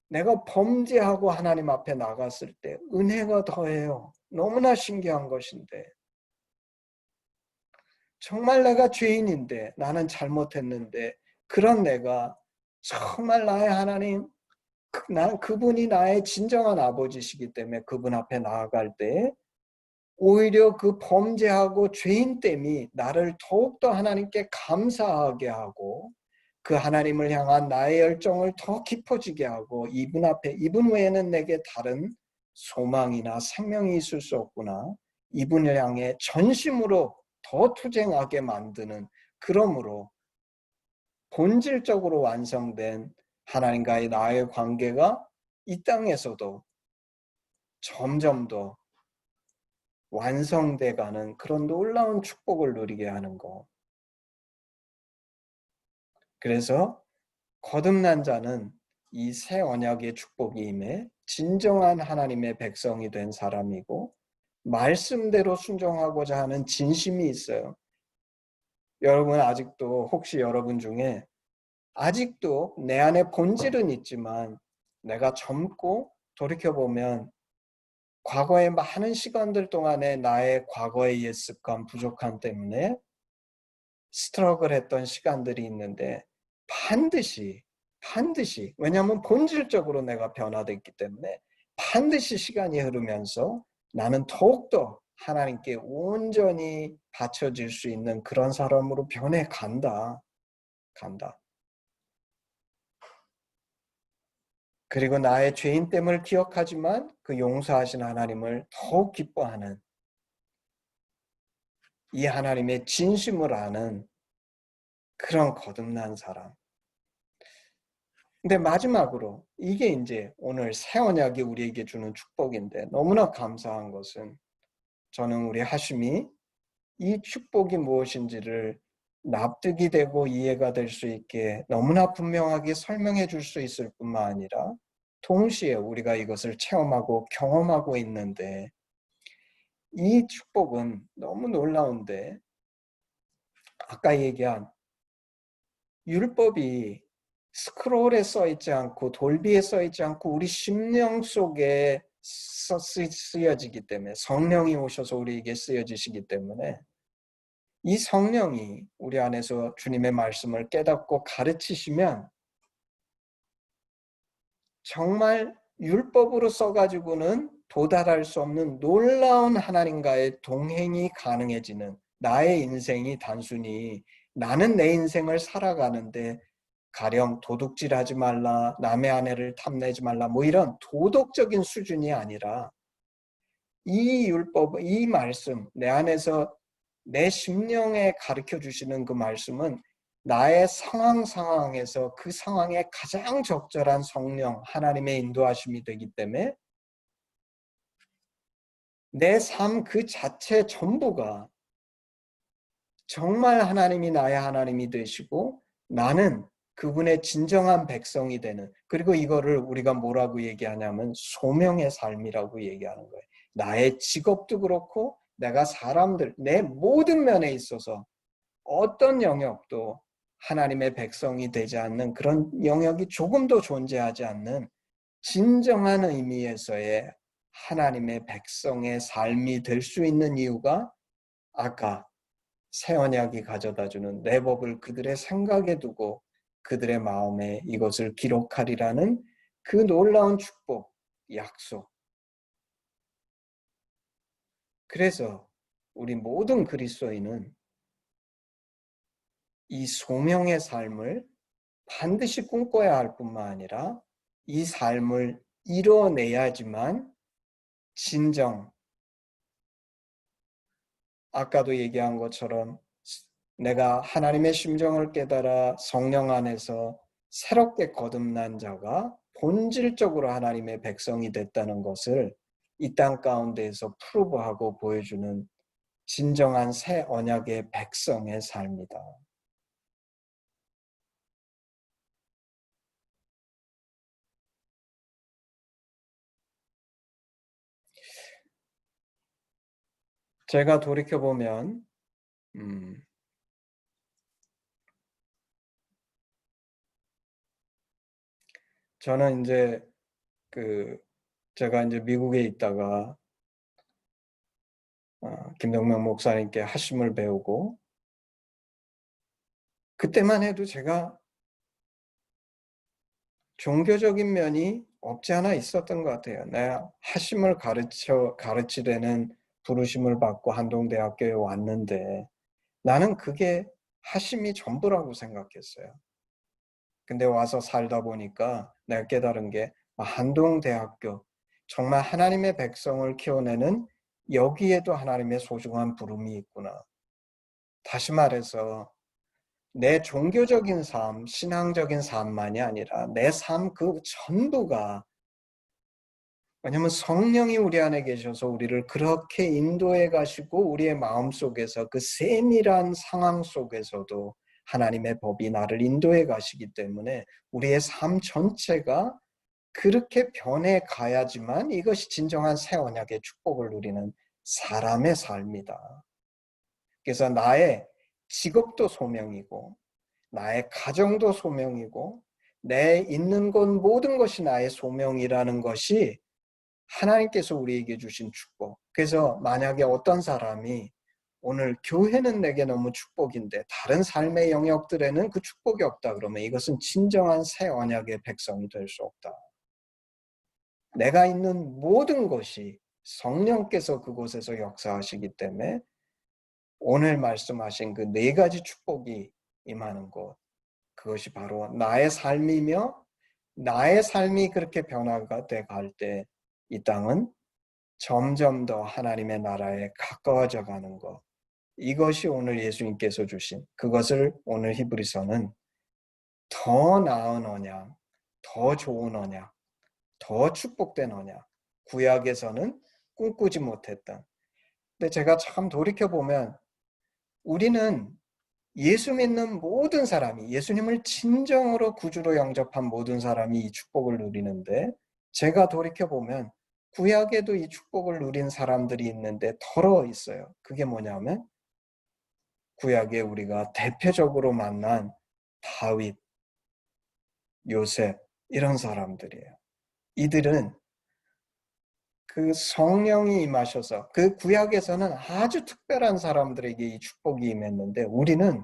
내가 범죄하고 하나님 앞에 나갔을 때 은혜가 더해요. 너무나 신기한 것인데 정말 내가 죄인인데 나는 잘못했는데 그런 내가 정말 나의 하나님 그분이 나의 진정한 아버지시기 때문에 그분 앞에 나아갈 때 오히려 그 범죄하고 죄인됨이 나를 더욱더 하나님께 감사하게 하고 그 하나님을 향한 나의 열정을 더 깊어지게 하고 이분 앞에 이분 외에는 내게 다른 소망이나 생명이 있을 수 없구나. 이분을 향해 전심으로 더 투쟁하게 만드는 그러므로 본질적으로 완성된 하나님과의 나의 관계가 이 땅에서도 점점 더 완성돼가는 그런 놀라운 축복을 누리게 하는 것. 그래서 거듭난 자는 이 새 언약의 축복이 임해 진정한 하나님의 백성이 된 사람이고 말씀대로 순종하고자 하는 진심이 있어요. 여러분 아직도 혹시 여러분 중에 아직도 내 안에 본질은 있지만 내가 젊고 돌이켜보면 과거의 많은 시간들 동안에 나의 과거의 옛 습관 부족함 때문에 스트러글 했던 시간들이 있는데 반드시 왜냐하면 본질적으로 내가 변화됐기 때문에 반드시 시간이 흐르면서 나는 더욱더 하나님께 온전히 바쳐질 수 있는 그런 사람으로 변해간다. 그리고 나의 죄인됨을 기억하지만 그 용서하신 하나님을 더욱 기뻐하는 이 하나님의 진심을 아는 그런 거듭난 사람. 근데 마지막으로 이게 이제 오늘 새 언약이 우리에게 주는 축복인데 너무나 감사한 것은 저는 우리 하심이 이 축복이 무엇인지를 납득이 되고 이해가 될 수 있게 너무나 분명하게 설명해 줄 수 있을 뿐만 아니라 동시에 우리가 이것을 체험하고 경험하고 있는데 이 축복은 너무 놀라운데 아까 얘기한 율법이 스크롤에 써있지 않고 돌비에 써있지 않고 우리 심령 속에 쓰여지기 때문에 성령이 오셔서 우리에게 쓰여지시기 때문에 이 성령이 우리 안에서 주님의 말씀을 깨닫고 가르치시면 정말 율법으로 써가지고는 도달할 수 없는 놀라운 하나님과의 동행이 가능해지는 나의 인생이 단순히 나는 내 인생을 살아가는데 가령 도둑질하지 말라, 남의 아내를 탐내지 말라, 뭐 이런 도덕적인 수준이 아니라 이 율법, 이 말씀, 내 안에서 내 심령에 가르쳐 주시는 그 말씀은 나의 상황에서 그 상황에 가장 적절한 성령, 하나님의 인도하심이 되기 때문에 내 삶 그 자체 전부가 정말 하나님이 나의 하나님이 되시고 나는 그분의 진정한 백성이 되는, 그리고 이거를 우리가 뭐라고 얘기하냐면 소명의 삶이라고 얘기하는 거예요. 나의 직업도 그렇고 내가 사람들, 내 모든 면에 있어서 어떤 영역도 하나님의 백성이 되지 않는, 그런 영역이 조금도 존재하지 않는 진정한 의미에서의 하나님의 백성의 삶이 될 수 있는 이유가 아까 새 언약이 가져다주는 내 법을 그들의 생각에 두고 그들의 마음에 이것을 기록하리라는 그 놀라운 축복, 약속. 그래서 우리 모든 그리스도인은 이 소명의 삶을 반드시 꿈꿔야 할 뿐만 아니라 이 삶을 이뤄내야지만 진정, 아까도 얘기한 것처럼 내가 하나님의 심정을 깨달아 성령 안에서 새롭게 거듭난 자가 본질적으로 하나님의 백성이 됐다는 것을 이 땅 가운데에서 프루브하고 보여주는 진정한 새 언약의 백성의 삶이다. 제가 돌이켜보면 저는 이제 제가 이제 미국에 있다가 김동명 목사님께 하심을 배우고 그때만 해도 제가 종교적인 면이 없지 않아 있었던 것 같아요. 내가 하심을 가르치려는 부르심을 받고 한동대학교에 왔는데 나는 그게 하심이 전부라고 생각했어요. 근데 와서 살다 보니까 내가 깨달은 게 한동대학교, 정말 하나님의 백성을 키워내는 여기에도 하나님의 소중한 부름이 있구나. 다시 말해서 내 종교적인 삶, 신앙적인 삶만이 아니라 내 삶 그 전부가, 왜냐하면 성령이 우리 안에 계셔서 우리를 그렇게 인도해 가시고 우리의 마음속에서 그 세밀한 상황 속에서도 하나님의 법이 나를 인도해 가시기 때문에 우리의 삶 전체가 그렇게 변해 가야지만 이것이 진정한 새 언약의 축복을 누리는 사람의 삶이다. 그래서 나의 직업도 소명이고 나의 가정도 소명이고 내 있는 것 모든 것이 나의 소명이라는 것이 하나님께서 우리에게 주신 축복. 그래서 만약에 어떤 사람이 오늘 교회는 내게 너무 축복인데 다른 삶의 영역들에는 그 축복이 없다 그러면 이것은 진정한 새 언약의 백성이 될 수 없다. 내가 있는 모든 것이 성령께서 그곳에서 역사하시기 때문에 오늘 말씀하신 그 4가지 축복이 임하는 것, 그것이 바로 나의 삶이며 나의 삶이 그렇게 변화가 돼 갈 때 이 땅은 점점 더 하나님의 나라에 가까워져 가는 것, 이것이 오늘 예수님께서 주신, 그것을 오늘 히브리서는 더 나은 언약, 더 좋은 언약, 더 축복된 언약, 구약에서는 꿈꾸지 못했던. 근데 제가 참 돌이켜보면 우리는 예수 믿는 모든 사람이, 예수님을 진정으로 구주로 영접한 모든 사람이 이 축복을 누리는데, 제가 돌이켜보면 구약에도 이 축복을 누린 사람들이 있는데 덜어 있어요. 그게 뭐냐면 구약에 우리가 대표적으로 만난 다윗, 요셉, 이런 사람들이에요. 이들은 그 성령이 임하셔서 그 구약에서는 아주 특별한 사람들에게 이 축복이 임했는데 우리는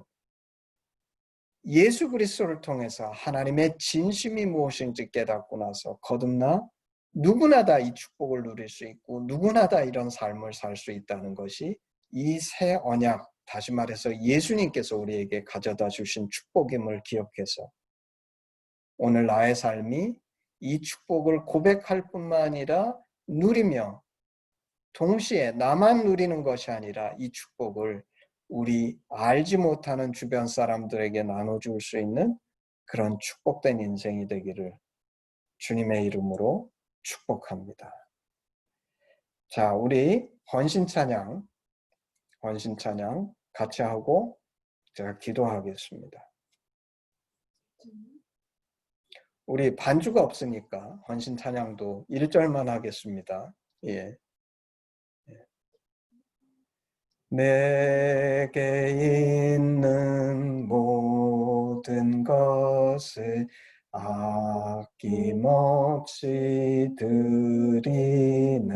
예수 그리스도를 통해서 하나님의 진심이 무엇인지 깨닫고 나서 거듭나 누구나 다 이 축복을 누릴 수 있고 누구나 다 이런 삶을 살 수 있다는 것이 이 새 언약, 다시 말해서 예수님께서 우리에게 가져다 주신 축복임을 기억해서 오늘 나의 삶이 이 축복을 고백할 뿐만 아니라 누리며 동시에 나만 누리는 것이 아니라 이 축복을 우리 알지 못하는 주변 사람들에게 나눠줄 수 있는 그런 축복된 인생이 되기를 주님의 이름으로 축복합니다. 자, 우리 헌신 찬양 같이 하고 제가 기도하겠습니다. 우리 반주가 없으니까 헌신 찬양도 1절만 하겠습니다. 예. 내게 있는 모든 것을 아낌없이 드리네.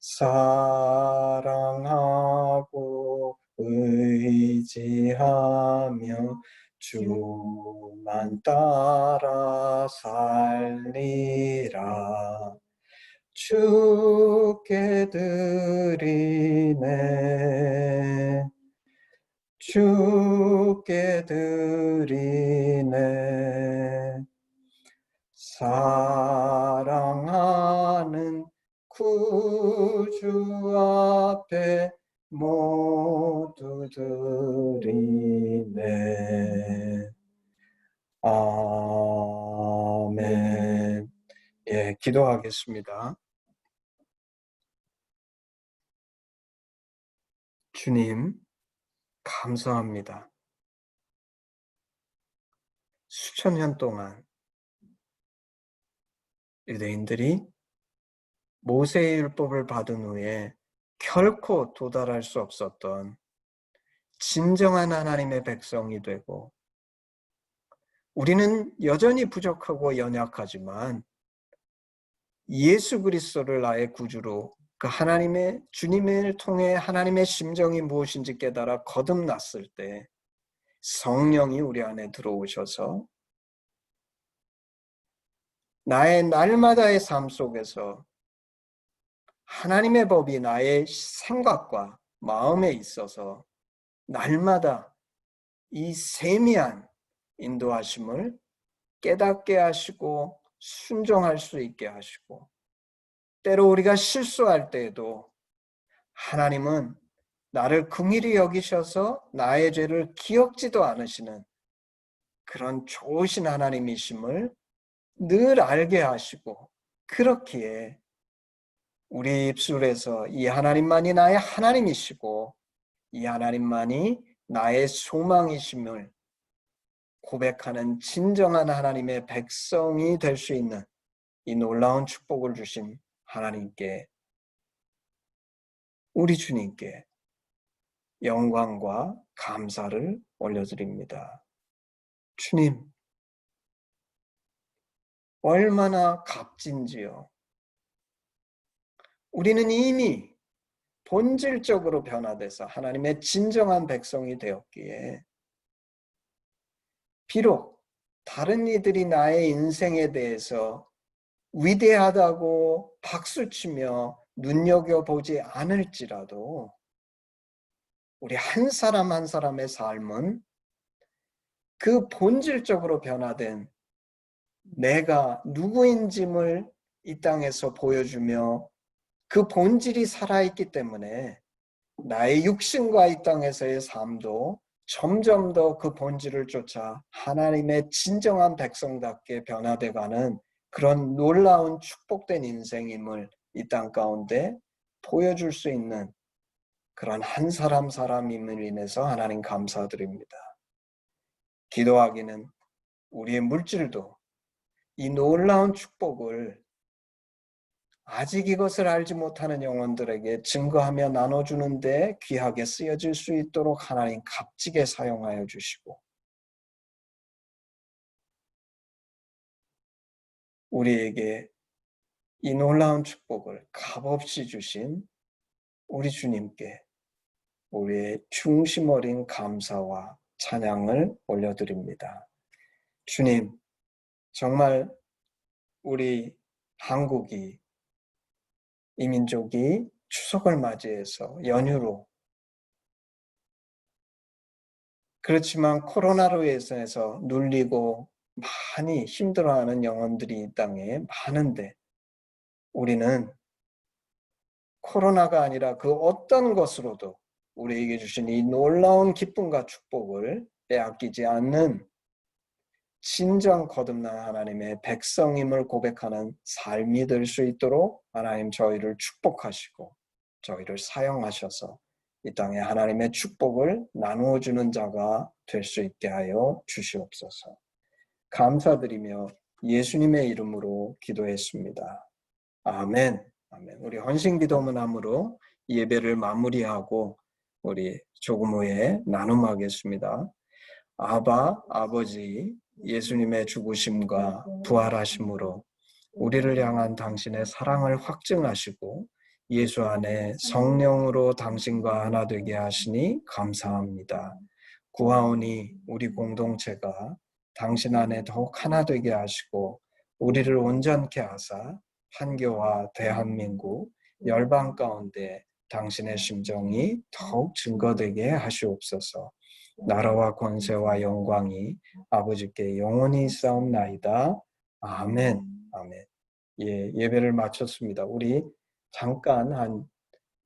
사랑하고 의지하며 주만 따라 살리라. 주께 드리네. 주께 드리네. 사랑하는 구주 앞에 모두 드리네. 아멘. 예, 기도하겠습니다. 주님, 감사합니다. 수천 년 동안 유대인들이 모세의 율법을 받은 후에 결코 도달할 수 없었던 진정한 하나님의 백성이 되고, 우리는 여전히 부족하고 연약하지만 예수 그리스도를 나의 구주로 그 하나님의 주님을 통해 하나님의 심정이 무엇인지 깨달아 거듭났을 때 성령이 우리 안에 들어오셔서 나의 날마다의 삶 속에서 하나님의 법이 나의 생각과 마음에 있어서 날마다 이 세미한 인도하심을 깨닫게 하시고 순종할 수 있게 하시고, 때로 우리가 실수할 때에도 하나님은 나를 긍휼히 여기셔서 나의 죄를 기억지도 않으시는 그런 좋으신 하나님이심을 늘 알게 하시고, 그렇기에 우리 입술에서 이 하나님만이 나의 하나님이시고 이 하나님만이 나의 소망이심을 고백하는 진정한 하나님의 백성이 될 수 있는 이 놀라운 축복을 주신 하나님께, 우리 주님께 영광과 감사를 올려드립니다. 주님, 얼마나 값진지요. 우리는 이미 본질적으로 변화돼서 하나님의 진정한 백성이 되었기에, 비록 다른 이들이 나의 인생에 대해서 위대하다고 박수치며 눈여겨보지 않을지라도 우리 한 사람 한 사람의 삶은 그 본질적으로 변화된 내가 누구인지를 이 땅에서 보여주며 그 본질이 살아있기 때문에 나의 육신과 이 땅에서의 삶도 점점 더 그 본질을 쫓아 하나님의 진정한 백성답게 변화돼가는 그런 놀라운 축복된 인생임을 이 땅 가운데 보여줄 수 있는 그런 한 사람 사람임을 인해서 하나님 감사드립니다. 기도하기는 우리의 물질도 이 놀라운 축복을 아직 이것을 알지 못하는 영혼들에게 증거하며 나눠주는데 귀하게 쓰여질 수 있도록 하나님 값지게 사용하여 주시고, 우리에게 이 놀라운 축복을 값없이 주신 우리 주님께 우리의 중심 어린 감사와 찬양을 올려드립니다. 주님, 정말 우리 한국이, 이 민족이 추석을 맞이해서 연휴로, 그렇지만 코로나로 인해서 눌리고 많이 힘들어하는 영혼들이 이 땅에 많은데 우리는 코로나가 아니라 그 어떤 것으로도 우리에게 주신 이 놀라운 기쁨과 축복을 빼앗기지 않는 진정 거듭난 하나님의 백성임을 고백하는 삶이 될 수 있도록 하나님 저희를 축복하시고 저희를 사용하셔서 이 땅에 하나님의 축복을 나누어 주는 자가 될 수 있게 하여 주시옵소서. 감사드리며 예수님의 이름으로 기도했습니다. 아멘. 아멘. 우리 헌신기도문함으로 예배를 마무리하고 우리 조금 후에 나눔하겠습니다. 아바, 아버지, 예수님의 죽으심과 부활하심으로 우리를 향한 당신의 사랑을 확증하시고 예수 안에 성령으로 당신과 하나 되게 하시니 감사합니다. 구하오니 우리 공동체가 당신 안에 더욱 하나 되게 하시고 우리를 온전케 하사 한교와 대한민국, 열방 가운데 당신의 심정이 더욱 증거되게 하시옵소서. 나라와 권세와 영광이 아버지께 영원히 있사옵나이다. 아멘. 아멘. 예, 예배를 마쳤습니다. 우리 잠깐 한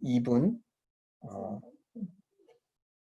2분